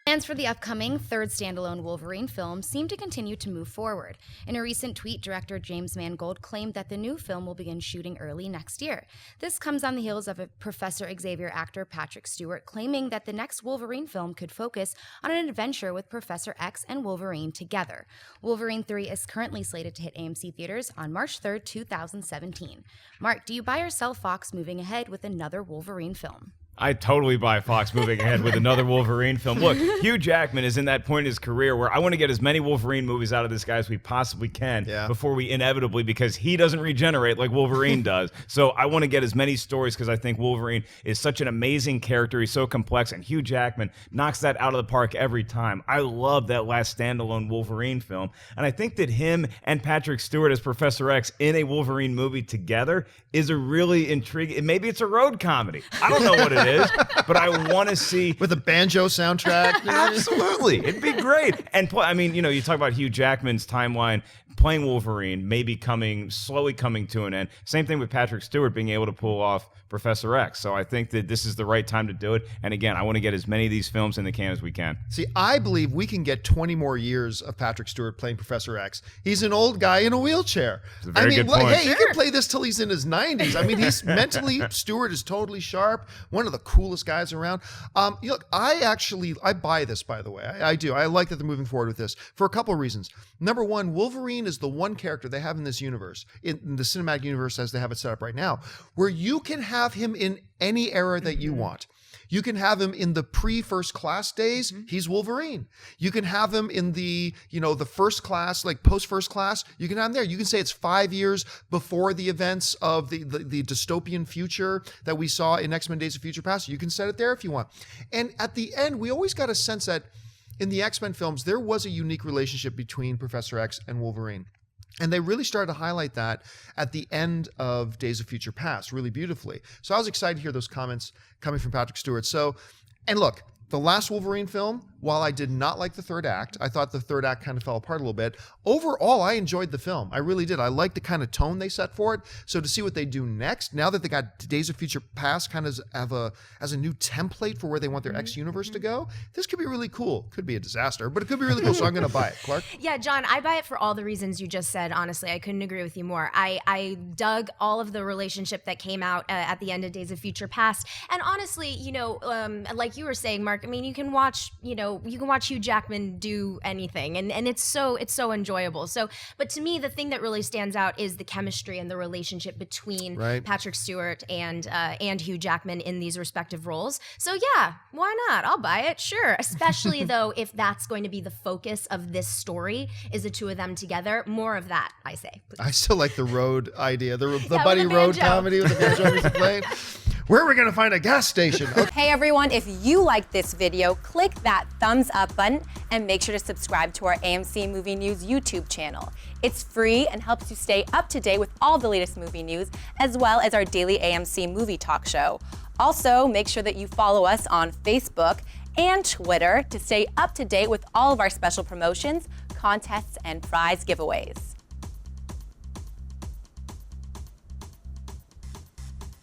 Plans for the upcoming third standalone Wolverine film seem to continue to move forward. In a recent tweet, director James Mangold claimed that the new film will begin shooting early next year. This comes on the heels of a Professor Xavier actor Patrick Stewart claiming that the next Wolverine film could focus on an adventure with Professor X and Wolverine together. Wolverine 3 is currently slated to hit AMC Theatres on March 3rd, 2017. Mark, do you buy or sell Fox moving ahead with another Wolverine film? I totally buy Fox moving ahead with another Wolverine film. Look, Hugh Jackman is in that point in his career where I want to get as many Wolverine movies out of this guy as we possibly can before we inevitably, because he doesn't regenerate like Wolverine does. So I want to get as many stories because I think Wolverine is such an amazing character. He's so complex, and Hugh Jackman knocks that out of the park every time. I love that last standalone Wolverine film. And I think that him and Patrick Stewart as Professor X in a Wolverine movie together is a really intriguing, maybe it's a road comedy. I don't know what it is, but I want to see with a banjo soundtrack. Absolutely, it'd be great. And I mean, you talk about Hugh Jackman's timeline playing Wolverine, maybe slowly coming to an end. Same thing with Patrick Stewart being able to pull off Professor X. So I think that this is the right time to do it. And again, I want to get as many of these films in the can as we can. See, I believe we can get 20 more years of Patrick Stewart playing Professor X. He's an old guy in a wheelchair. That's a very good point. Hey, he can play this till he's in his 90s. I mean, he's mentally, Stewart is totally sharp. One of the coolest guys around. Look, I buy this, by the way. I do. I like that they're moving forward with this for a couple of reasons. Number one, Wolverine is the one character they have in this universe, in the cinematic universe as they have it set up right now, where you can have him in any era that you want. You can have him in the pre-First Class days. He's Wolverine. You can have him in the, the First Class, like post-First Class. You can have him there. You can say it's 5 years before the events of the dystopian future that we saw in X-Men Days of Future Past. You can set it there if you want. And at the end, we always got a sense that in the X-Men films, there was a unique relationship between Professor X and Wolverine. And they really started to highlight that at the end of Days of Future Past really beautifully. So I was excited to hear those comments coming from Patrick Stewart. And look, the last Wolverine film, while I did not like the third act, I thought the third act kind of fell apart a little bit. Overall, I enjoyed the film. I really did. I liked the kind of tone they set for it. So to see what they do next, now that they got Days of Future Past kind of as a new template for where they want their X universe to go, this could be really cool. Could be a disaster, but it could be really cool. So I'm going to buy it. Clark? Yeah, John, I buy it for all the reasons you just said. Honestly, I couldn't agree with you more. I dug all of the relationship that came out at the end of Days of Future Past. And honestly, like you were saying, Mark, I mean, you can watch Hugh Jackman do anything, and it's so enjoyable. So, but to me, the thing that really stands out is the chemistry and the relationship between Patrick Stewart and Hugh Jackman in these respective roles. So yeah, why not? I'll buy it, sure. Especially though, if that's going to be the focus of this story, is the two of them together. More of that, I say. Please. I still like the road idea, the buddy road comedy with the banjo music playing. Where are we going to find a gas station? Okay. Hey everyone, if you liked this video, click that thumbs up button and make sure to subscribe to our AMC Movie News YouTube channel. It's free and helps you stay up to date with all the latest movie news, as well as our daily AMC movie talk show. Also, make sure that you follow us on Facebook and Twitter to stay up to date with all of our special promotions, contests, and prize giveaways.